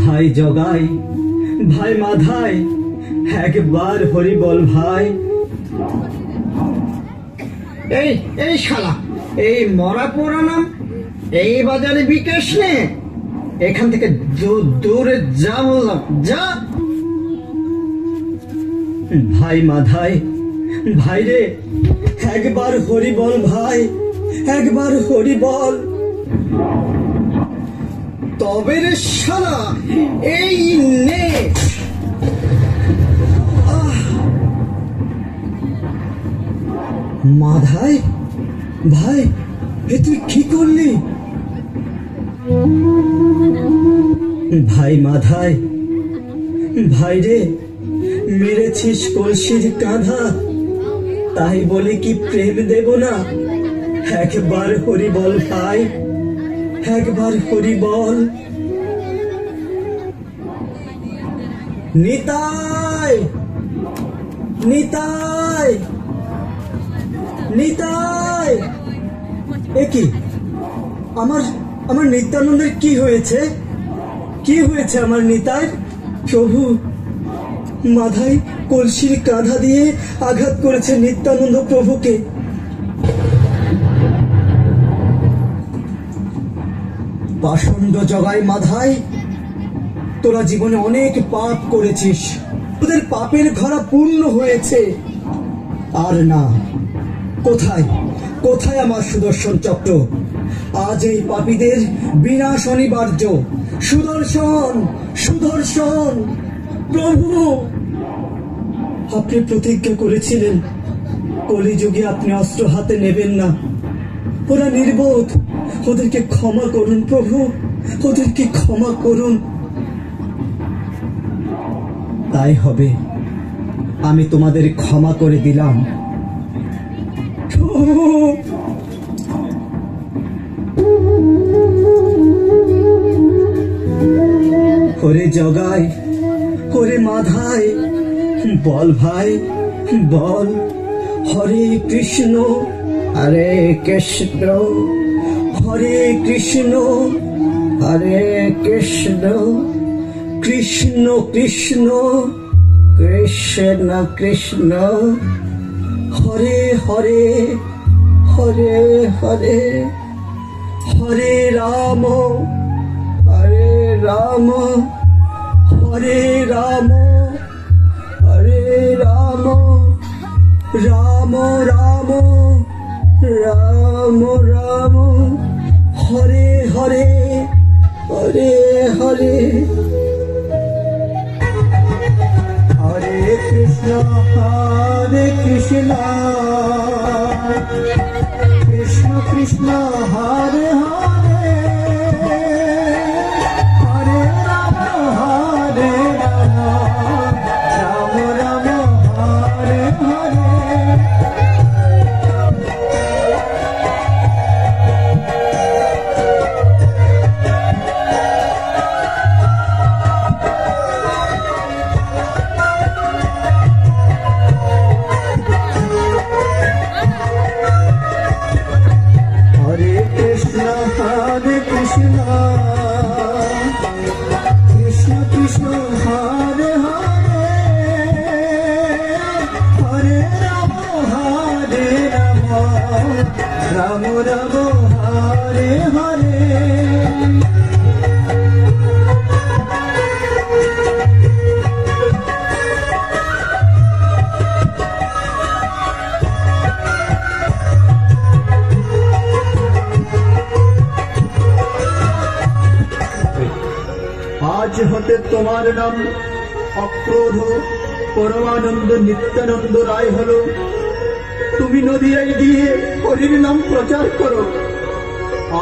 ভাই জগাই, ভাই মাধাই, একবার হরি বল ভাই। এই এই শালা, এই মরা পোড়া নাম এই বাজারে বিকাশ নে, এখান থেকে দূরে যা বললাম, যা। ভাই মাধাই, ভাই রে, একবার হরি বল ভাই, একবার হরি বল। তবে রে শালা, এই নে। মাধাই ভাই, এ তুই কি করলি? ভাই মাধাই, ভাই রে, মেরেছিস কলসির কাঁধা, তাই বলে কি প্রেম দেব না? একবার হরি বল ভাই, একবার হরি বল। নিতাই, নিতাই, নিতাই। এ কি, আমার আমার নিত্যানন্দের কি হয়েছে? কি হয়েছে আমার নিতাই? প্রভু, মাধাই কলসির কাঁধা দিয়ে আঘাত করেছে নিত্যানন্দ প্রভুকে। পাষণ্ড জগাই মাধাই, তোরা জীবনে অনেক পাপ করেছিস, তোদের পাপের ঘরা পূর্ণ হয়েছে। আর না, কোথায় কোথায় আমার সুদর্শন চক্র? আজ এই পাপীদের বিনাশ অনিবার্য। সুদর্শন, সুদর্শন প্রভু, আপনি প্রতিজ্ঞা করেছিলেন কলিযুগে আপনি অস্ত্র হাতে নেবেন না। ওরা নির্বোধ, ওদেরকে ক্ষমা করুন প্রভু, ওদেরকে ক্ষমা করুন। তাই হবে, আমি তোমাদের ক্ষমা করে দিলাম। ওরে জগাই, ওরে মাধাই, বল ভাই বল। হরে কৃষ্ণ, হরে কৃষ্ণ, হরে কৃষ্ণ, হরে কৃষ্ণ, কৃষ্ণ কৃষ্ণ, কৃষ্ণ কৃষ্ণ, হরে হরে, হরে হরে, হরে রাম, হরে রাম, হরে রাম, হরে রাম, রাম রাম, রাম রাম, হরে হরে, হরে হরে। হরে কৃষ্ণ কৃষ্ণ কৃষ্ণ হরে হরে, হরে রাম রাম রাম হরে হরে। হরে কৃষ্ণ কৃষ্ণ কৃষ্ণ হরে হরে, হরে রাম রাম রাম হরে হরে। আজ হতে তোমার নাম অক্রোধ পরমানন্দ নিত্যানন্দ রায় হলো। তুমি নদিয়ায় গিয়ে হরির নাম প্রচার করো,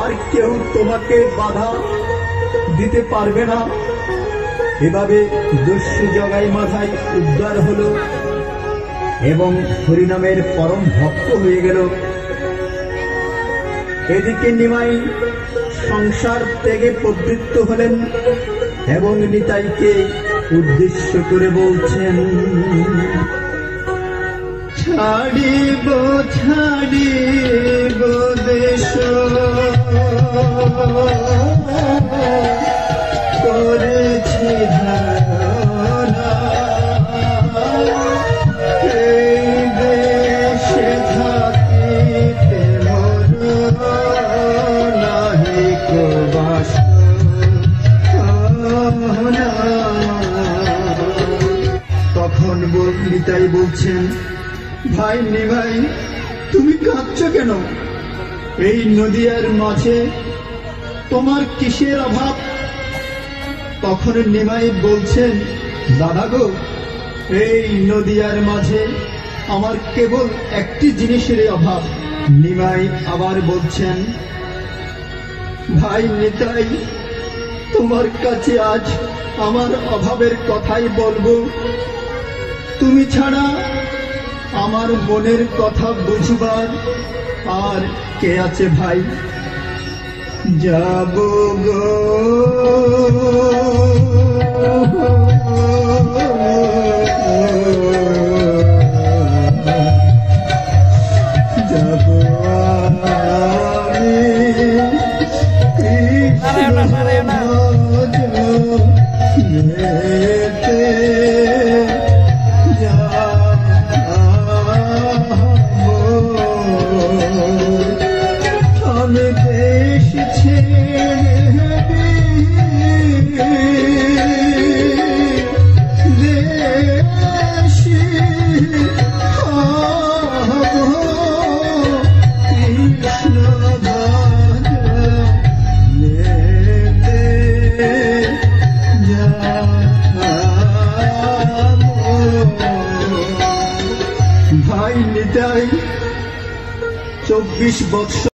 আর কেউ তোমাকে বাধা দিতে পারবে না। এভাবে দস্যু জগাই মাধাই উদ্ধার হলো এবং হরিনামের পরম ভক্ত হয়ে গেল। এদিকে নিমাই সংসার ত্যাগে প্রবৃত্ত হলেন এবং নিতাইকে উদ্দেশ্য করে বলছেন, ছাড়িব ছাড়িব দেশ করে বলছেন, ভাই নিমাই, তুমি কাঁদছ কেন? এই নদিয়ার মাঝে তোমার কিসের অভাব? তখন নিমাই বলছেন, দাদা গো, এই নদিয়ার মাঝে আমার কেবল একটি জিনিসের অভাব। নিমাই আবার বলছেন, ভাই নিতাই, তোমার কাছে আজ আমার অভাবের কথাই বলবো। তুমি ছাড়া আমার মনের কথা বুঝবার আর কে আছে ভাই? যাব গো যাব আমি দেশ ছেড়ে দেশি কৃষ্ণ ভজলেতে ভাই নিতাই 24 বৎসর